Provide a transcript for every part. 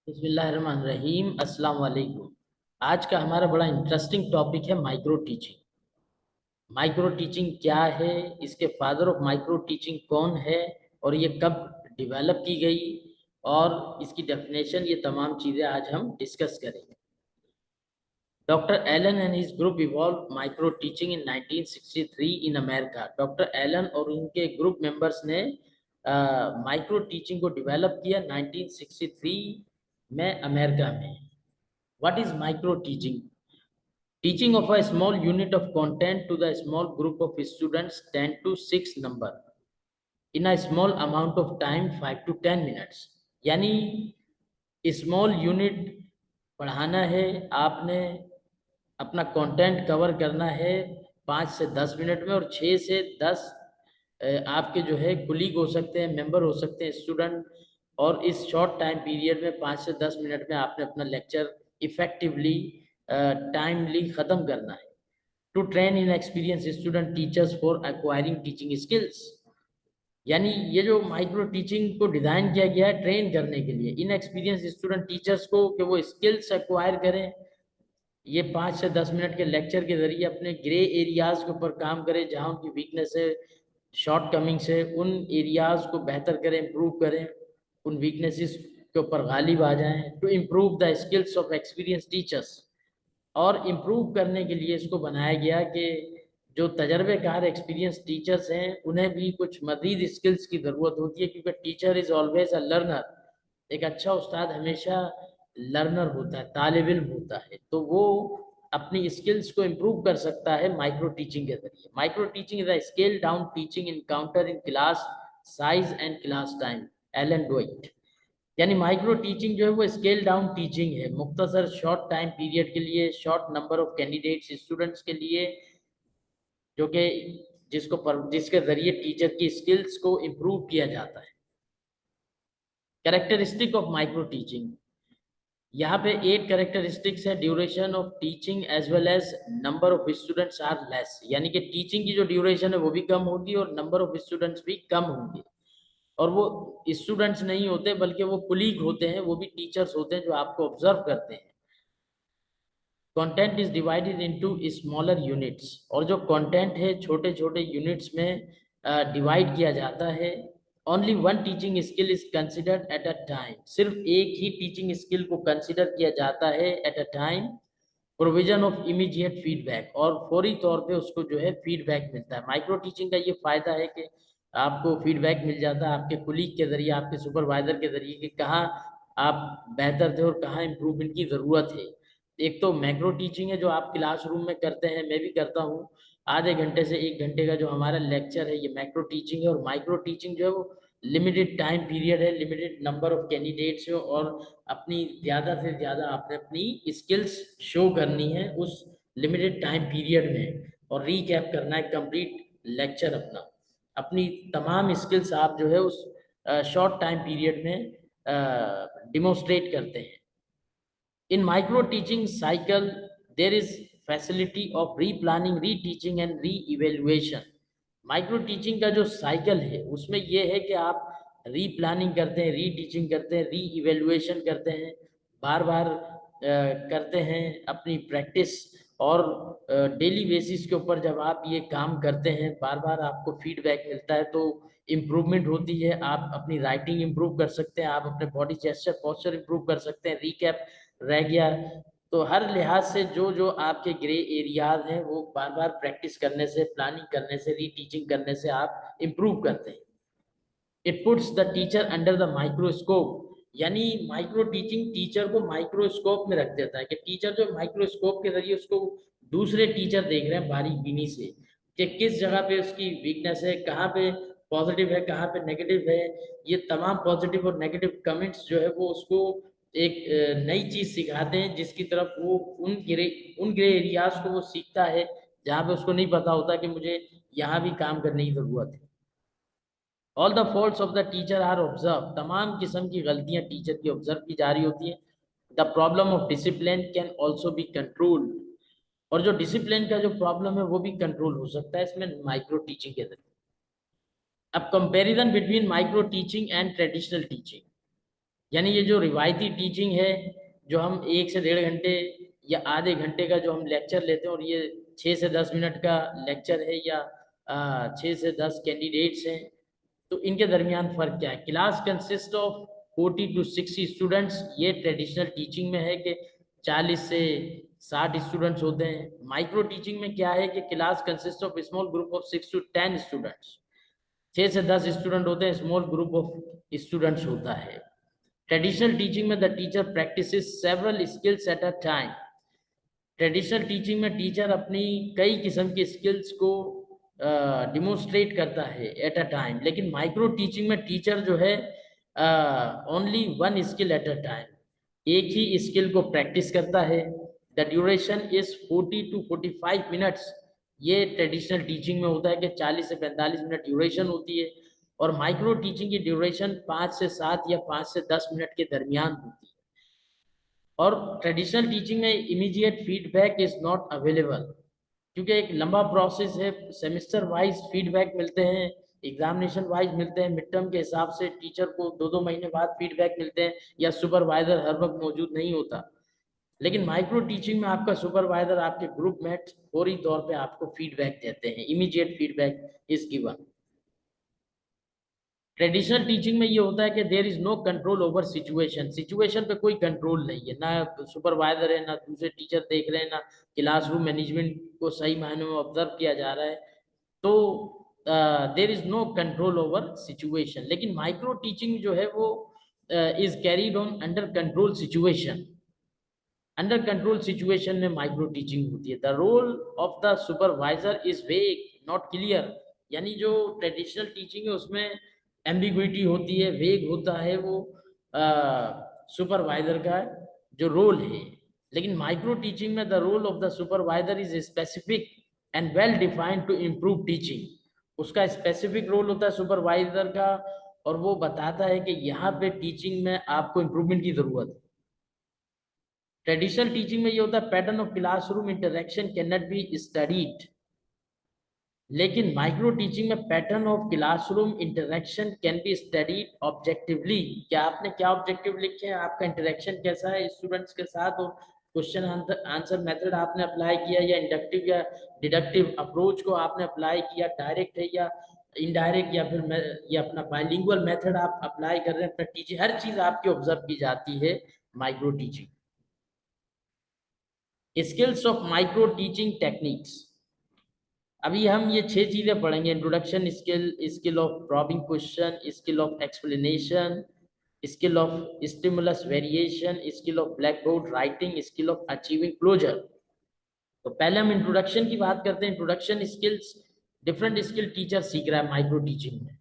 बिस्मिल्लाहिर्रहमानिर्रहीम। अस्सलाम वालेकुम। आज का हमारा बड़ा इंटरेस्टिंग टॉपिक है माइक्रो टीचिंग। माइक्रो टीचिंग क्या है, इसके फादर ऑफ माइक्रो टीचिंग कौन है और ये कब डेवलप की गई और इसकी डेफिनेशन, ये तमाम चीज़ें आज हम डिस्कस करेंगे। Doctor Allen and his group evolve micro teaching in 1963 in America. Doctor Allen और उनके ग्रुप मेंबर्स ने माइक्रो टीचिंग को डेवलप किया 1963 में अमेरिका में। What is micro teaching? Teaching of a small unit of content to the small group of students 10 to 6 number in a small amount of time 5 to 10 minutes. यानी small unit पढ़ाना है, आपने अपना content cover करना है 5 से 10 minute में, और 6 से 10 आपके जो है कुलीग हो सकते हैं, मेंबर हो सकते हैं, स्टूडेंट। और इस शॉर्ट टाइम पीरियड में 5 से 10 मिनट में आपने अपना लेक्चर इफेक्टिवली टाइमली ख़त्म करना है। To train in experience student teachers for acquiring teaching skills. यानी ये जो माइक्रो टीचिंग को डिज़ाइन किया गया है ट्रेन करने के लिए इन एक्सपीरियंस स्टूडेंट टीचर्स को, कि वो स्किल्स एक्वायर करें। ये 5 से 10 मिनट के लेक्चर के ज़रिए अपने ग्रे एरियाज़ के ऊपर काम करें, जहाँ उनकी वीकनेस है, शॉर्ट कमिंग्स है, उन एरियाज़ को बेहतर करें, इम्प्रूव करें, उन वीकनेसेस के ऊपर गालिब आ जाएं। To improve the skills of experience teachers. और इम्प्रूव करने के लिए इसको बनाया गया कि जो तजर्बेकार एक्सपीरियंस टीचर्स हैं उन्हें भी कुछ मज़ीद स्किल्स की ज़रूरत होती है, क्योंकि teacher is always a learner. एक अच्छा उस्ताद हमेशा लर्नर होता है, तालिब इल्म होता है, तो वो अपनी स्किल्स को इम्प्रूव कर सकता है माइक्रो टीचिंग के ज़रिए। Micro teaching is a scale down teaching encounter in class size and class time. Allen डोइट। यानी माइक्रो टीचिंग जो है वो स्केल डाउन टीचिंग है, मुख्तसर शॉर्ट टाइम पीरियड के लिए, short number of candidates students के लिए, जो कि जिसके जरिए टीचर की स्किल्स को इम्प्रूव किया जाता है। कैरेक्टरिस्टिक ऑफ माइक्रो टीचिंग, यहाँ पे 8 कैरेक्टरिस्टिक्स है। Duration of teaching as well as number of students are less. यानी कि टीचिंग की जो ड्यूरेशन है वो भी कम होगी और नंबर ऑफ स्टूडेंट्स भी कम होंगे। और वो स्टूडेंट्स नहीं होते बल्कि वो कुलीग होते हैं, वो भी टीचर्स होते हैं जो आपको ऑब्जर्व करते हैं। Content is divided into smaller units. और जो कंटेंट है छोटे छोटे यूनिट्स में डिवाइड किया जाता है। Only one teaching skill is considered at a time. सिर्फ एक ही टीचिंग स्किल को कंसिडर किया जाता है at a time. Provision of immediate feedback, और फौरी तौर पे उसको जो है फीडबैक मिलता है। माइक्रो टीचिंग का ये फ़ायदा है कि आपको फीडबैक मिल जाता है आपके कुलीग के ज़रिए, आपके सुपरवाइज़र के ज़रिए, कि कहाँ आप बेहतर थे और कहाँ इम्प्रूवमेंट की ज़रूरत है। एक तो मैक्रो टीचिंग है जो आप क्लासरूम में करते हैं, मैं भी करता हूँ। आधे घंटे से 1 घंटे का जो हमारा लेक्चर है ये मैक्रो टीचिंग है। और माइक्रो टीचिंग जो है वो लिमिटेड टाइम पीरियड है, लिमिटेड नंबर ऑफ कैंडिडेट्स है, और अपनी ज़्यादा से ज़्यादा आपने अपनी स्किल्स शो करनी है उस लिमिटेड टाइम पीरियड में, और रीकैप करना है कंप्लीट लेक्चर अपना। अपनी तमाम स्किल्स आप जो है उस शॉर्ट टाइम पीरियड में डिमोस्ट्रेट करते हैं। In micro teaching cycle, there is facility of replanning, reteaching and re-evaluation. Micro teaching का जो साइकिल है उसमें ये है कि आप रीप्लानिंग करते हैं, रीटीचिंग करते हैं, री इवेल्युएशन करते हैं, बार बार करते हैं अपनी प्रैक्टिस। और डेली बेसिस के ऊपर जब आप ये काम करते हैं, बार बार आपको फीडबैक मिलता है, तो इम्प्रूवमेंट होती है। आप अपनी राइटिंग इम्प्रूव कर सकते हैं, आप अपने बॉडी जेस्चर पोस्चर इम्प्रूव कर सकते हैं, रीकैप रह गया। तो हर लिहाज से जो जो आपके ग्रे एरियाज हैं वो बार बार प्रैक्टिस करने से, प्लानिंग करने से, रीटीचिंग करने से आप इम्प्रूव करते हैं। It puts the teacher under the microscope. यानी माइक्रो टीचिंग टीचर को माइक्रोस्कोप में रख देता है, कि टीचर जो माइक्रोस्कोप के जरिए उसको दूसरे टीचर देख रहे हैं बारीक बीनी से, कि किस जगह पे उसकी वीकनेस है, कहाँ पे पॉजिटिव है, कहाँ पे नेगेटिव है। ये तमाम पॉजिटिव और नेगेटिव कमेंट्स जो है वो उसको एक नई चीज़ सिखाते हैं, जिसकी तरफ वो उन ग्रे एरियाज को वो सीखता है जहाँ पे उसको नहीं पता होता कि मुझे यहाँ भी काम करने की ज़रूरत है। All the faults of the teacher are observe. तमाम किस्म की गलतियां टीचर की ऑब्जर्व की जा रही होती हैं। The problem of discipline can also be control. और जो डिसिप्लिन का जो प्रॉब्लम है वो भी कंट्रोल हो सकता है इसमें माइक्रो टीचिंग के जरिए। अब comparison between micro teaching and traditional teaching. यानी ये जो रिवायती टीचिंग है, जो हम 1 से 1.5 घंटे या आधे घंटे का जो हम लेक्चर लेते हैं, और ये 6 से 10 मिनट का लेक्चर है, या 6 से 10 कैंडिडेट्स हैं, तो इनके दरमियान फ़र्क क्या है? Class consist of 40 to 60 students, ये ट्रेडिशनल टीचिंग में है कि 40 से 60 स्टूडेंट्स होते हैं। माइक्रो टीचिंग में क्या है कि class consist of small group of 6 to 10 students, 6 से 10 स्टूडेंट होते हैं, स्मॉल ग्रुप ऑफ स्टूडेंट्स होता है। ट्रेडिशनल टीचिंग में the teacher practices several skills at a time. Traditional teaching में टीचर अपनी कई किस्म के स्किल्स को डिमोन्स्ट्रेट करता है एट अ टाइम, लेकिन माइक्रो टीचिंग में टीचर जो है only one skill at a time, एक ही स्किल को प्रैक्टिस करता है। The duration is 40 to 45 minutes. ये ट्रेडिशनल टीचिंग में होता है कि 40 से 45 मिनट ड्यूरेशन होती है, और माइक्रो टीचिंग की ड्यूरेशन 5 से 7 या 5 से 10 मिनट के दरमियान होती है। और ट्रेडिशनल टीचिंग में immediate feedback is not available, क्योंकि एक लंबा प्रोसेस है, सेमेस्टर वाइज फीडबैक मिलते हैं, एग्जामिनेशन वाइज मिलते हैं, मिड टर्म के हिसाब से टीचर को 2-2 महीने बाद फीडबैक मिलते हैं, या सुपरवाइजर हर वक्त मौजूद नहीं होता। लेकिन माइक्रो टीचिंग में आपका सुपरवाइजर, आपके ग्रुप मेट फौरी तौर पे आपको फीडबैक देते हैं, immediate feedback is given. Traditional teaching में ये होता है कि there is no control over situation, situation पे कोई कंट्रोल नहीं है, ना सुपरवाइजर है, ना दूसरे टीचर देख रहे हैं, ना क्लासरूम मैनेजमेंट को सही मायनों में ऑब्जर्व किया जा रहा है, तो there is no control over situation. लेकिन माइक्रो टीचिंग जो है वो is carried on under control situation. Under control situation में माइक्रो टीचिंग होती है। The role of the supervisor is vague not clear, यानी जो ट्रेडिशनल टीचिंग है उसमें एम्बिग्विटी होती है, वेग होता है वो सुपरवाइजर का जो रोल है। लेकिन माइक्रो टीचिंग में the role of the supervisor is specific and well defined to improve teaching. उसका स्पेसिफिक रोल होता है सुपरवाइजर का, और वो बताता है कि यहाँ पे टीचिंग में आपको इम्प्रूवमेंट की जरूरत है। ट्रेडिशनल टीचिंग में ये होता है pattern of classroom interaction can not be studied, लेकिन माइक्रो टीचिंग में pattern of classroom interaction can be studied objectively. क्या आपने क्या ऑब्जेक्टिव लिखे हैं, आपका इंटरेक्शन कैसा है स्टूडेंट्स के साथ, और क्वेश्चन आंसर मेथड आपने अप्लाई किया, या इंडक्टिव या डिडक्टिव अप्रोच को आपने अप्लाई किया, डायरेक्ट है या इनडायरेक्ट, या फिर या अपना बाइलिंगुअल मेथड आप अप्लाई कर रहे हैं अपना टीचिंग, हर चीज आपकी ऑब्जर्व की जाती है micro teaching. Skills of micro teaching techniques, अभी हम ये 6 चीजें पढ़ेंगे। Introduction skill, skill of probing question, skill of explanation, skill of stimulus variation, skill of black board writing, skill of achieving closure. तो पहले हम इंट्रोडक्शन की बात करते हैं। Introduction skills, different skill teacher सीख रहा है माइक्रो टीचिंग में।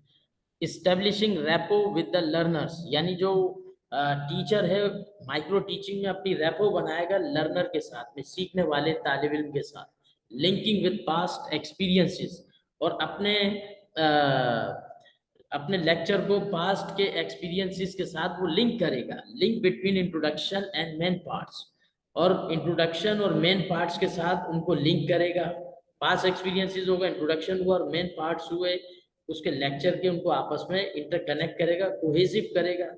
Establishing rapport with the learners, यानी जो टीचर है माइक्रो टीचिंग में अपनी रेपो बनाएगा लर्नर के साथ में, सीखने वाले तालिब इल्म के साथ। लिंकिंग विद पास्ट एक्सपीरियंसेस, और अपने लेक्चर को पास्ट के एक्सपीरियंसेस के साथ वो लिंक करेगा। Link between introduction and main parts, और इंट्रोडक्शन और मेन पार्ट्स के साथ उनको लिंक करेगा। पास्ट एक्सपीरियंसेस होगा, इंट्रोडक्शन हुआ, और मेन पार्ट्स हुए उसके लेक्चर के, उनको आपस में इंटरकनेक्ट करेगा, कोहेसिव करेगा।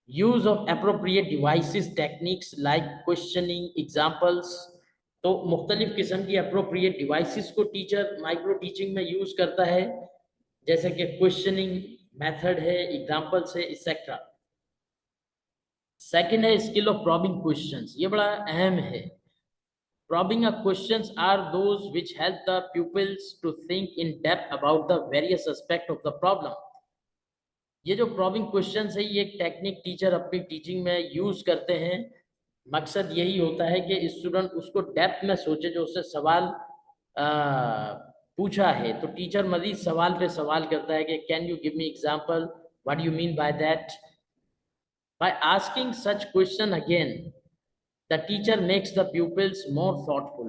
Use of appropriate devices techniques like questioning examples, तो मुख्तलिफ किस्म की अप्रोप्रिएट डिवाइसेस को टीचर माइक्रो टीचिंग में यूज करता है, जैसे कि क्वेश्चनिंग मेथड है, एग्जांपल्स है, एक्सेट्रा। सेकंड है स्किल ऑफ प्रॉबिंग क्वेश्चंस, ये बड़ा अहम है। Probing questions are those which help the pupils to think in depth about the various aspect of the problem. ये जो प्रॉबिंग क्वेश्चंस है, ये एक टेक्निक टीचर अपनी टीचिंग में यूज करते हैं। मकसद यही होता है कि स्टूडेंट उसको डेप्थ में सोचे, जो उससे सवाल पूछा है, तो टीचर मजीद सवाल पे सवाल करता है कि can you give me example, what do you mean by that. By asking such question again the teacher makes the pupils more thoughtful.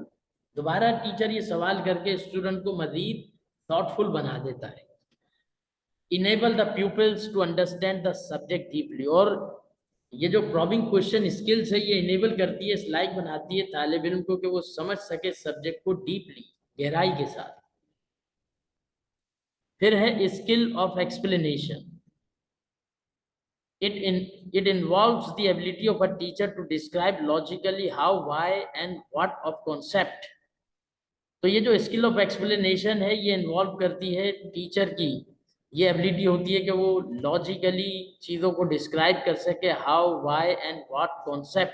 दोबारा टीचर ये सवाल करके स्टूडेंट को मजीद थॉटफुल बना देता है। Enable the pupils to understand the subject deeply, और ये जो प्रॉबिंग क्वेश्चन स्किल्स है, ये इनेबल करती है, लाइक बनाती है तालिब इल्म को कि वो समझ सके सब्जेक्ट को डीपली, गहराई के साथ। फिर है skill of explanation. It involves the ability of a teacher to describe logically how, why and what of concept. तो ये जो स्किल ऑफ एक्सप्लेनेशन है ये इन्वॉल्व करती है टीचर की ये एबिलिटी होती है कि वो लॉजिकली चीज़ों को डिस्क्राइब कर सके, how, why and what concept.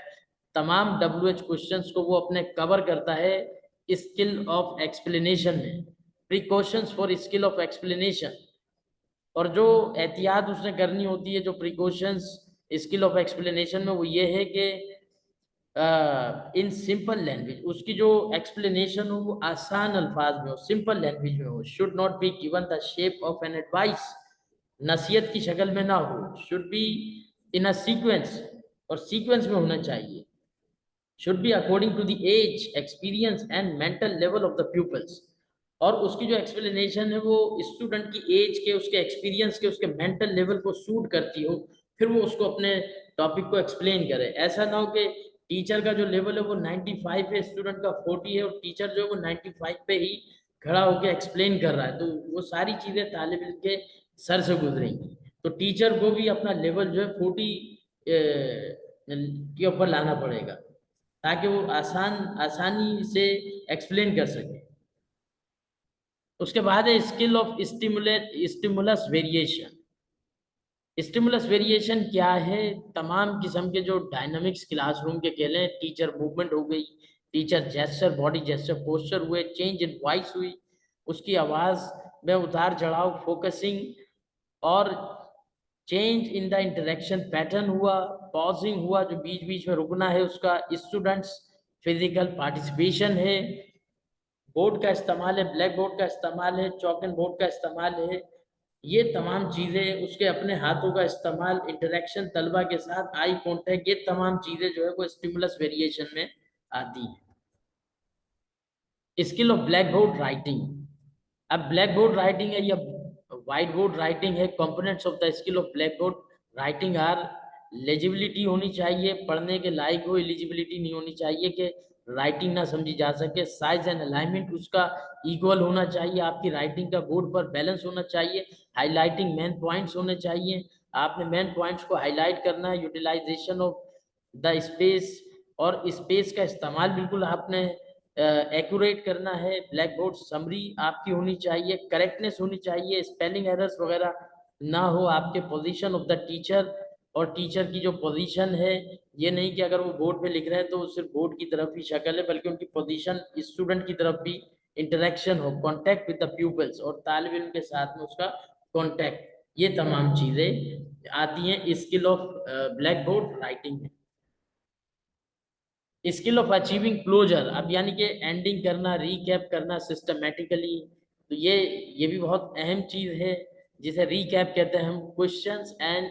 तमाम WH क्वेश्चंस को वो अपने कवर करता है स्किल ऑफ एक्सप्लेनेशन में। Precautions for skill of explanation, और जो एहतियात उसने करनी होती है, जो प्रिकॉशंस स्किल ऑफ एक्सप्लेनेशन में, वो ये है कि इन सिंपल लैंग्वेज उसकी जो एक्सप्लेनेशन हो वो आसान अल्फाज में हो, सिंपल लैंग्वेज में हो। Should not be given the shape of an advice, नसीहत की शक्ल में ना हो। Should be in a sequence, और सीक्वेंस में होना चाहिए। Should be according to the age, experience and mental level of the pupils, और उसकी जो एक्सप्लेनेशन है वो स्टूडेंट की एज के, उसके एक्सपीरियंस के, उसके मेंटल लेवल को सूट करती हो, फिर वो उसको अपने टॉपिक को एक्सप्लेन करे। ऐसा ना हो कि टीचर का जो लेवल है वो 95 है, स्टूडेंट का 40 है, और टीचर जो है वो 95 पे ही खड़ा होकर एक्सप्लेन कर रहा है, तो वो सारी चीज़ें तालिब इल्म के सर से गुजरेंगी। तो टीचर को भी अपना लेवल जो है 40 के ऊपर लाना पड़ेगा, ताकि वो आसानी से एक्सप्लेन कर सके। उसके बाद है skill of stimulus variation. Stimulus variation क्या है? तमाम किस्म के जो डायनामिक्स क्लासरूम के खेलें, टीचर मूवमेंट हो गई, teacher gesture, body gesture, posture हुए, चेंज इन वॉइस हुई, उसकी आवाज़ में उतार चढ़ाव, फोकसिंग, और change in the interaction pattern हुआ, पॉजिंग हुआ, जो बीच बीच में रुकना है उसका, स्टूडेंट्स फिजिकल पार्टिसिपेशन है, बोर्ड का इस्तेमाल है, ब्लैक बोर्ड का इस्तेमाल है, चॉक एंड बोर्ड का इस्तेमाल है, ये तमाम चीज़ें, उसके अपने हाथों का इस्तेमाल, इंटरेक्शन तलबा के साथ, आई कांटेक्ट, ये तमाम चीज़ें जो है वो स्टिमुलस वेरिएशन में आती हैं। Skill of black board writing. अब ब्लैक बोर्ड राइटिंग है या व्हाइट बोर्ड राइटिंग है, components of the skill of black board writing are, legibility होनी चाहिए, पढ़ने के लायक हो, एलिजिबिलिटी नहीं होनी चाहिए कि राइटिंग ना समझी जा सके। साइज एंड अलाइनमेंट उसका इक्वल होना चाहिए, आपकी राइटिंग का बोर्ड पर बैलेंस होना चाहिए। हाईलाइटिंग मेन पॉइंट्स होने चाहिए, आपने मेन पॉइंट्स को हाईलाइट करना है। यूटिलाइजेशन ऑफ द स्पेस, और स्पेस का इस्तेमाल बिल्कुल आपने एक्यूरेट करना है। ब्लैक बोर्ड समरी आपकी होनी चाहिए, करेक्टनेस होनी चाहिए, स्पेलिंग एरर्स वगैरह ना हो। आपके पोजीशन ऑफ द टीचर, और टीचर की जो पोजीशन है, ये नहीं कि अगर वो बोर्ड पे लिख रहे हैं तो सिर्फ बोर्ड की तरफ ही शक्ल है, बल्कि उनकी पोजीशन स्टूडेंट की तरफ भी इंटरेक्शन हो, कांटेक्ट विद द प्यूपल्स, और तालिब इल्म के साथ में उसका कांटेक्ट। ये तमाम चीज़ें आती हैं skill of black board writing में। स्किल ऑफ अचीविंग क्लोजर, अब यानी कि एंडिंग करना, रीकैप करना सिस्टमेटिकली, तो ये भी बहुत अहम चीज़ है, जिसे रीकैप कहते हैं हम। Questions and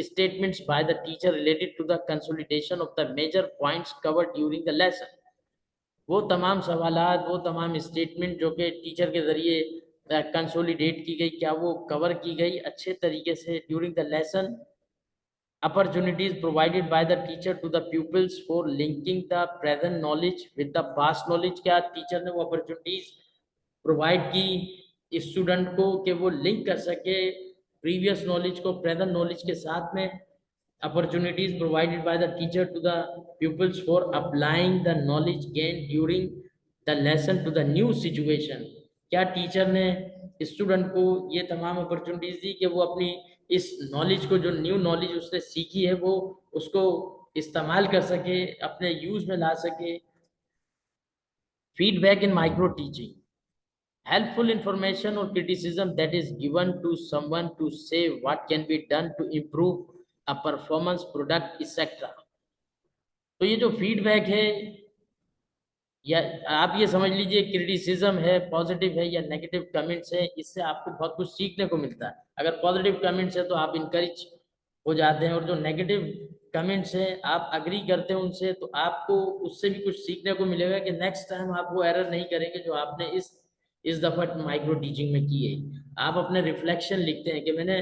statements by the teacher related to the consolidation of the major points covered during the lesson. वो तमाम सवालात, वो तमाम स्टेटमेंट जो कि टीचर के ज़रिए कंसोलिडेट की गई, क्या वो कवर की गई अच्छे तरीके से during the lesson. Opportunities provided by the teacher to the pupils for linking the present knowledge with the past knowledge, क्या टीचर ने वो अपॉर्चुनिटीज प्रोवाइड की स्टूडेंट को कि वो लिंक कर सके प्रीवियस नॉलेज को प्रेजेंट नॉलेज के साथ में। opportunities provided by the teacher to the pupils for applying the knowledge gained during the lesson to the new situation, क्या टीचर ने स्टूडेंट को ये तमाम अपॉर्चुनिटीज दी कि वो अपनी इस नॉलेज को, जो न्यू नॉलेज उसने सीखी है, वो उसको इस्तेमाल कर सके, अपने यूज में ला सके। Feedback in micro teaching, helpful information or criticism that is given to someone to say what can be done to improve a performance product etc। तो ये जो फीडबैक है, या आप ये समझ लीजिए क्रिटिसिज्म है, पॉजिटिव है या नेगेटिव कमेंट्स है, इससे आपको बहुत कुछ सीखने को मिलता है। अगर पॉजिटिव कमेंट्स है तो आप इनकरेज हो जाते हैं, और जो नेगेटिव कमेंट्स हैं आप अग्री करते हैं उनसे, तो आपको उससे भी कुछ सीखने को मिलेगा कि नेक्स्ट टाइम आप वो एरर नहीं करेंगे जो आपने इस दफ़ा माइक्रो टीचिंग में की है। आप अपने रिफ्लेक्शन लिखते हैं कि मैंने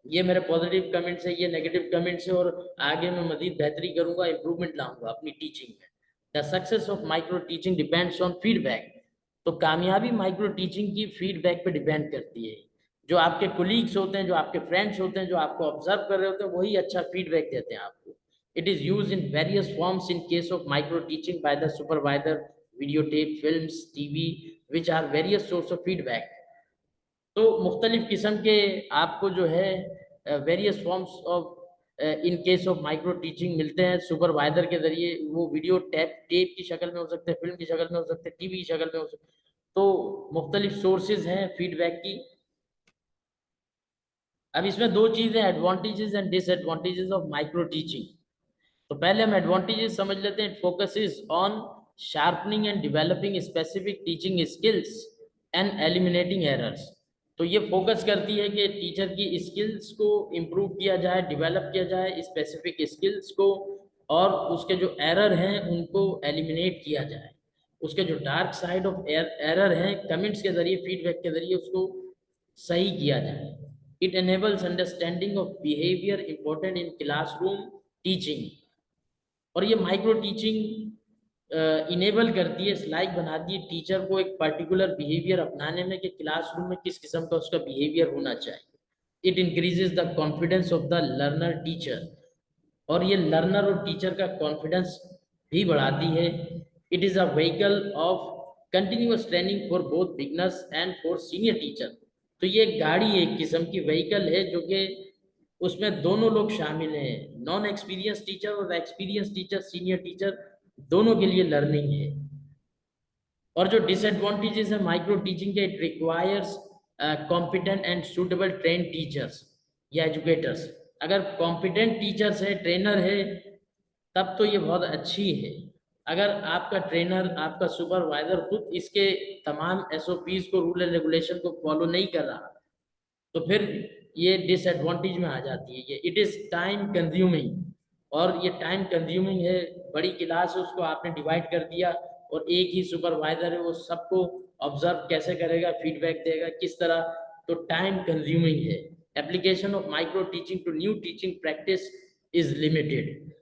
ये मेरे पॉजिटिव कमेंट्स है, ये नेगेटिव कमेंट्स है, और आगे मैं मजीद बेहतरी करूंगा, इंप्रूवमेंट लाऊंगा अपनी टीचिंग में। The success of micro teaching depends on feedback, तो कामयाबी माइक्रो टीचिंग की फीडबैक पे डिपेंड करती है। जो आपके कोलीग्स होते हैं, जो आपके फ्रेंड्स होते हैं, जो आपको ऑब्जर्व कर रहे होते हैं, वही अच्छा फीडबैक देते हैं आपको। It is use in various forms in case of micro teaching by the supervisor, video tape, films, TV, which are various source of feedback. तो मुख्तलिफ किस्म के आपको जो है various forms of in case of micro teaching मिलते हैं supervisor के जरिए। वो वीडियो टेप की शक्ल में हो सकते हैं, फिल्म की शक्ल में हो सकते हैं, टीवी की शक्ल में हो सकते हैं। तो मुख्तलिफ सोर्सेज हैं फीडबैक की। अब इसमें दो चीज़ें, advantages and disadvantages of micro teaching. तो पहले हम एडवांटेजेस समझ लेते हैं। It focuses on sharpening and developing specific teaching skills and eliminating errors. तो ये फोकस करती है कि टीचर की स्किल्स को इम्प्रूव किया जाए, डेवलप किया जाए स्पेसिफिक स्किल्स को, और उसके जो एरर हैं उनको एलिमिनेट किया जाए। उसके जो डार्क साइड ऑफ एरर हैं कमेंट्स के जरिए, फीडबैक के जरिए उसको सही किया जाए। It enables understanding of behaviour important in classroom teaching. और ये माइक्रो टीचिंग इनेबल करती है, लाइक बनाती है टीचर को एक पर्टिकुलर बिहेवियर अपनाने में कि क्लासरूम में किस किस्म का उसका बिहेवियर होना चाहिए। It increases the confidence of the learner teacher. और ये लर्नर और टीचर का कॉन्फिडेंस भी बढ़ाती है। It is a vehicle of continuous training for both beginners and for senior teacher. तो ये एक गाड़ी, एक किस्म की व्हीकल है जो कि उसमें दोनों लोग शामिल हैं, नॉन एक्सपीरियंस टीचर और एक्सपीरियंस टीचर, सीनियर टीचर, दोनों के लिए लर्निंग है। और जो डिसएडवांटेजेस है माइक्रो टीचिंग के, it requires competent and suitable train teachers या एजुकेटर्स। अगर कॉम्पिटेंट टीचर्स है, ट्रेनर है, तब तो ये बहुत अच्छी है। अगर आपका ट्रेनर, आपका सुपरवाइजर खुद इसके तमाम एसओपीज को, रूल एंड रेगुलेशन को फॉलो नहीं कर रहा, तो फिर ये डिसएडवांटेज में आ जाती है। ये इट इज़ टाइम कंज्यूमिंग, और ये टाइम कंज्यूमिंग है। बड़ी क्लास है, उसको आपने डिवाइड कर दिया, और एक ही सुपरवाइजर है, वो सबको ऑब्जर्व कैसे करेगा, फीडबैक देगा किस तरह, तो टाइम कंज्यूमिंग है। Application of micro teaching to new teaching practice is limited.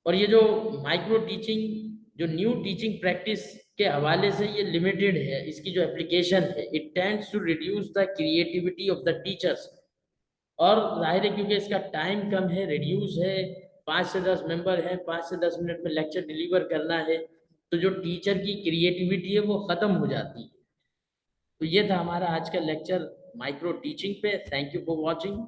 और ये जो माइक्रो टीचिंग जो न्यू टीचिंग प्रैक्टिस के हवाले से ये लिमिटेड है, इसकी जो एप्लीकेशन है, it tends to reduce the creativity of the teachers. और जाहिर है क्योंकि इसका टाइम कम है, रिड्यूस है, 5 से 10 मेंबर है, 5 से 10 मिनट में लेक्चर डिलीवर करना है, तो जो टीचर की क्रिएटिविटी है वो ख़त्म हो जाती है। तो ये था हमारा आज का लेक्चर माइक्रो टीचिंग पे। Thank you for watching.